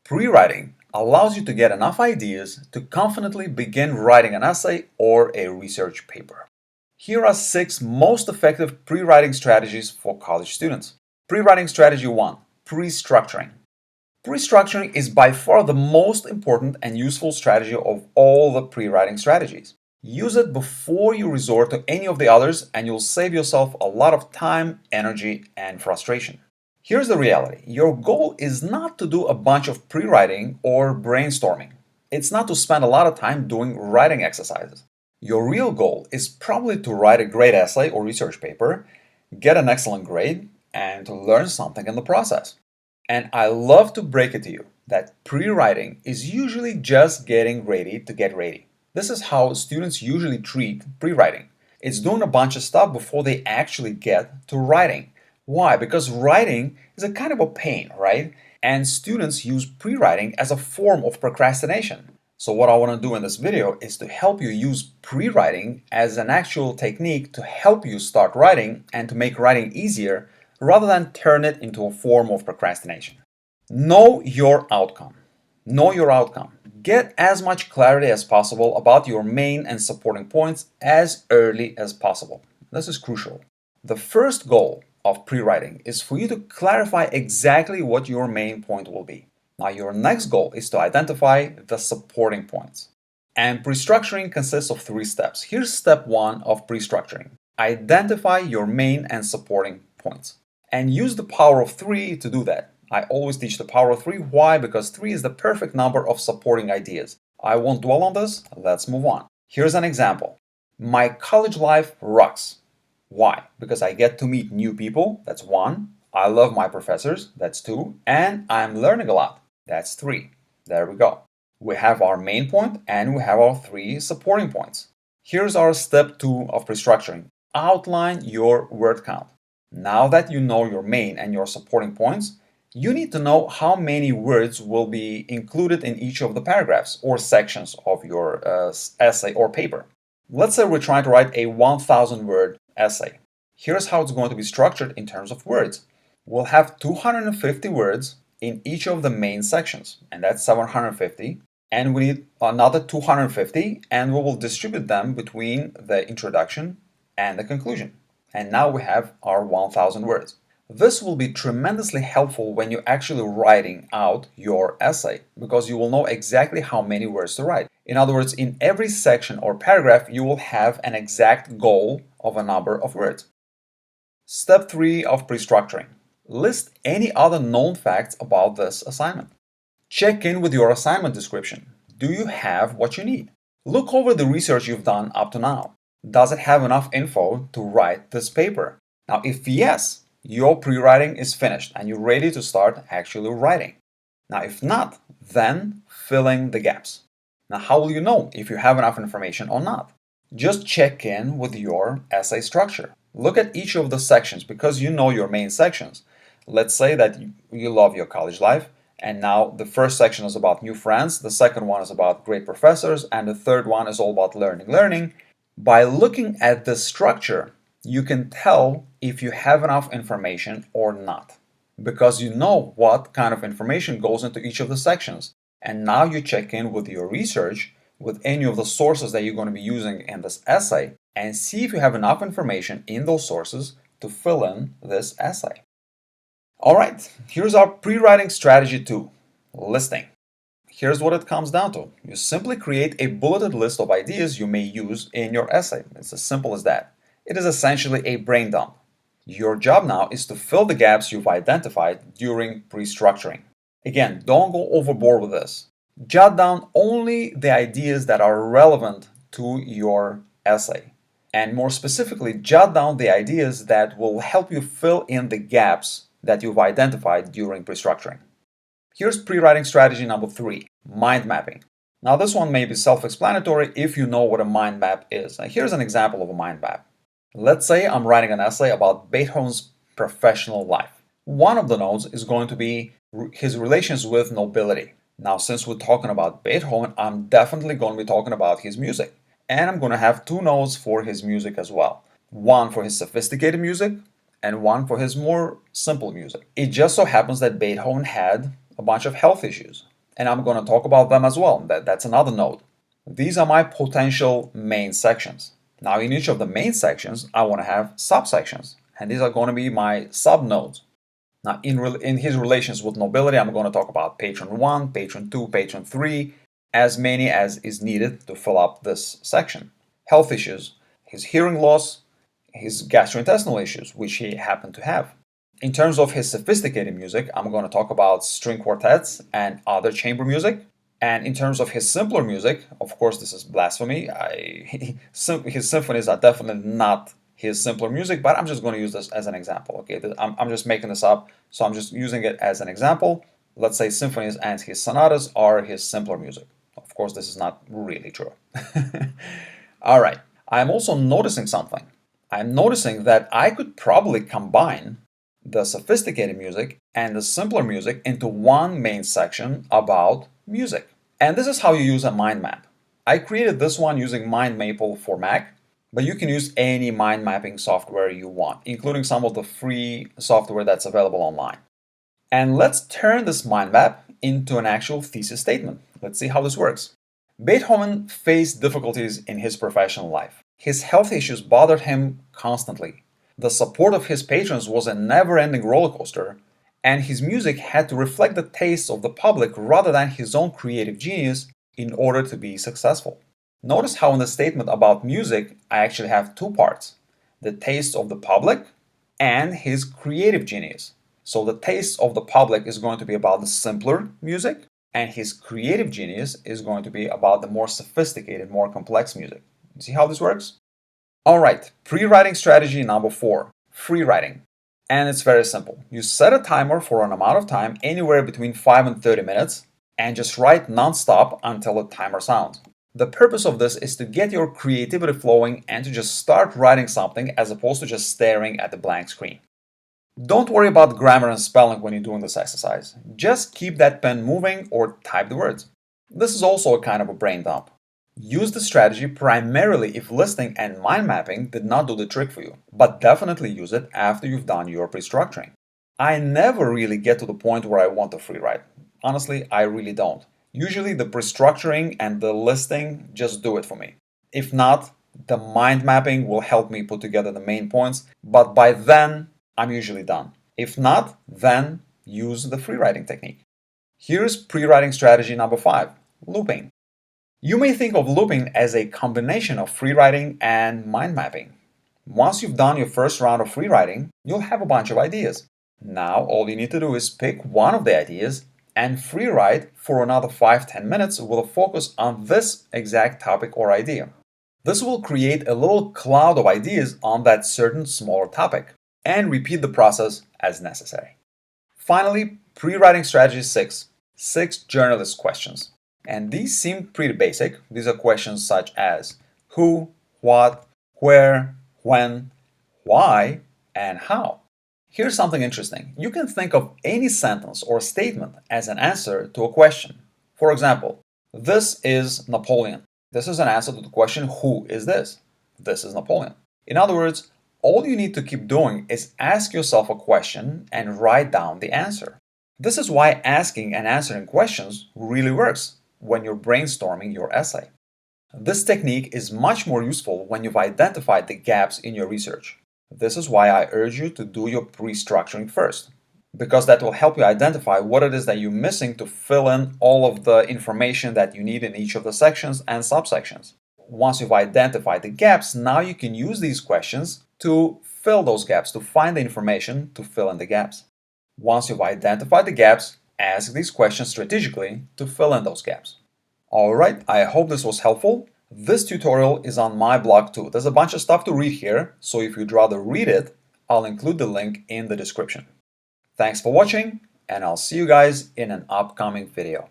Pre-writing allows you to get enough ideas to confidently begin writing an essay or a research paper. Here are 6 most effective pre-writing strategies for college students. Pre-writing strategy 1. Pre-structuring. Pre-structuring is by far the most important and useful strategy of all the pre-writing strategies. Use it before you resort to any of the others and you'll save yourself a lot of time, energy, and frustration. Here's the reality. Your goal is not to do a bunch of pre-writing or brainstorming. It's not to spend a lot of time doing writing exercises. Your real goal is probably to write a great essay or research paper, get an excellent grade, and to learn something in the process. And I love to break it to you that pre-writing is usually just getting ready to get ready. This is how students usually treat pre-writing. It's doing a bunch of stuff before they actually get to writing. Why? Because writing is a kind of a pain, right? And students use pre-writing as a form of procrastination. So what I want to do in this video is to help you use pre-writing as an actual technique to help you start writing and to make writing easier rather than turn it into a form of procrastination. Know your outcome. Know your outcome. Get as much clarity as possible about your main and supporting points as early as possible. This is crucial. The first goal of pre-writing is for you to clarify exactly what your main point will be. Now, your next goal is to identify the supporting points. And pre-structuring consists of 3 steps. Here's step 1 of pre-structuring. Identify your main and supporting points. And use the power of 3 to do that. I always teach the power of 3. Why? Because 3 is the perfect number of supporting ideas. I won't dwell on this. Let's move on. Here's an example. My college life rocks. Why? Because I get to meet new people. That's 1. I love my professors. That's 2. And I'm learning a lot. That's 3. There we go. We have our main point and we have our 3 supporting points. Here's our step 2 of pre-structuring. Outline your word count. Now that you know your main and your supporting points, you need to know how many words will be included in each of the paragraphs or sections of your essay or paper. Let's say we're trying to write a 1,000-word essay. Here's how it's going to be structured in terms of words. We'll have 250 words in each of the main sections, and that's 750. And we need another 250, and we will distribute them between the introduction and the conclusion. And now we have our 1,000 words. This will be tremendously helpful when you're actually writing out your essay because you will know exactly how many words to write. In other words, in every section or paragraph, you will have an exact goal of a number of words. Step 3 of pre-structuring. List any other known facts about this assignment. Check in with your assignment description. Do you have what you need? Look over the research you've done up to now. Does it have enough info to write this paper? Now, if yes, your pre-writing is finished and you're ready to start actually writing. Now, if not, then fill in the gaps. Now, how will you know if you have enough information or not? Just check in with your essay structure. Look at each of the sections because you know your main sections. Let's say that you love your college life, and now the first section is about new friends, the second one is about great professors, and the third one is all about learning. By looking at the structure, you can tell if you have enough information or not, because you know what kind of information goes into each of the sections. And now you check in with your research, with any of the sources that you're going to be using in this essay, and see if you have enough information in those sources to fill in this essay. All right, here's our pre-writing strategy 2, listing. Here's what it comes down to. You simply create a bulleted list of ideas you may use in your essay. It's as simple as that. It is essentially a brain dump. Your job now is to fill the gaps you've identified during pre-structuring. Again, don't go overboard with this. Jot down only the ideas that are relevant to your essay. And more specifically, jot down the ideas that will help you fill in the gaps that you've identified during pre-structuring. Here's pre-writing strategy number 3, mind mapping. Now this one may be self-explanatory if you know what a mind map is. Now, here's an example of a mind map. Let's say I'm writing an essay about Beethoven's professional life. One of the notes is going to be his relations with nobility. Now, since we're talking about Beethoven, I'm definitely going to be talking about his music. And I'm going to have 2 notes for his music as well. One for his sophisticated music and one for his more simple music. It just so happens that Beethoven had a bunch of health issues. and I'm going to talk about them as well. That's another node. These are my potential main sections. Now, in each of the main sections, I want to have subsections, and these are going to be my subnodes. Now, in his relations with nobility, I'm going to talk about patron 1, patron 2, patron 3, as many as is needed to fill up this section. Health issues, his hearing loss, his gastrointestinal issues, which he happened to have. In terms of his sophisticated music, I'm going to talk about string quartets and other chamber music. And in terms of his simpler music, of course, this is blasphemy. His symphonies are definitely not his simpler music, but I'm just going to use this as an example. Okay, I'm just making this up, so I'm just using it as an example. Let's say symphonies and his sonatas are his simpler music. Of course, this is not really true. All right, I'm also noticing something. I'm noticing that I could probably combine the sophisticated music and the simpler music into one main section about music. And this is how you use a mind map. I created this one using MindMaple for Mac, but you can use any mind mapping software you want, including some of the free software that's available online. And let's turn this mind map into an actual thesis statement. Let's see how this works. Beethoven faced difficulties in his professional life. His health issues bothered him constantly. The support of his patrons was a never-ending roller coaster, and his music had to reflect the tastes of the public rather than his own creative genius in order to be successful. Notice how in the statement about music, I actually have two parts: the tastes of the public and his creative genius. So the tastes of the public is going to be about the simpler music, and his creative genius is going to be about the more sophisticated, more complex music. See how this works? All right, pre-writing strategy number 4, free writing. And it's very simple. You set a timer for an amount of time, anywhere between 5 and 30 minutes, and just write non-stop until the timer sounds. The purpose of this is to get your creativity flowing and to just start writing something as opposed to just staring at the blank screen. Don't worry about grammar and spelling when you're doing this exercise. Just keep that pen moving or type the words. This is also a kind of a brain dump. Use the strategy primarily if listening and mind mapping did not do the trick for you, but definitely use it after you've done your pre-structuring. I never really get to the point where I want to free write. Honestly, I really don't. Usually the pre-structuring and the listing just do it for me. If not, the mind mapping will help me put together the main points, but by then, I'm usually done. If not, then use the free writing technique. Here's pre-writing strategy number 5, looping. You may think of looping as a combination of free writing and mind mapping. Once you've done your first round of free writing, you'll have a bunch of ideas. Now, all you need to do is pick one of the ideas and free write for another 5-10 minutes with a focus on this exact topic or idea. This will create a little cloud of ideas on that certain smaller topic, and repeat the process as necessary. Finally, pre-writing strategy 6, 6 journalist questions. And these seem pretty basic. These are questions such as who, what, where, when, why, and how. Here's something interesting. You can think of any sentence or statement as an answer to a question. For example, this is Napoleon. This is an answer to the question, who is this? This is Napoleon. In other words, all you need to keep doing is ask yourself a question and write down the answer. This is why asking and answering questions really works when you're brainstorming your essay. This technique is much more useful when you've identified the gaps in your research. This is why I urge you to do your pre-structuring first, because that will help you identify what it is that you're missing to fill in all of the information that you need in each of the sections and subsections. Once you've identified the gaps, now you can use these questions to fill those gaps, to find the information to fill in the gaps. Once you've identified the gaps, ask these questions strategically to fill in those gaps. Alright, I hope this was helpful. This tutorial is on my blog too. There's a bunch of stuff to read here, so if you'd rather read it, I'll include the link in the description. Thanks for watching, and I'll see you guys in an upcoming video.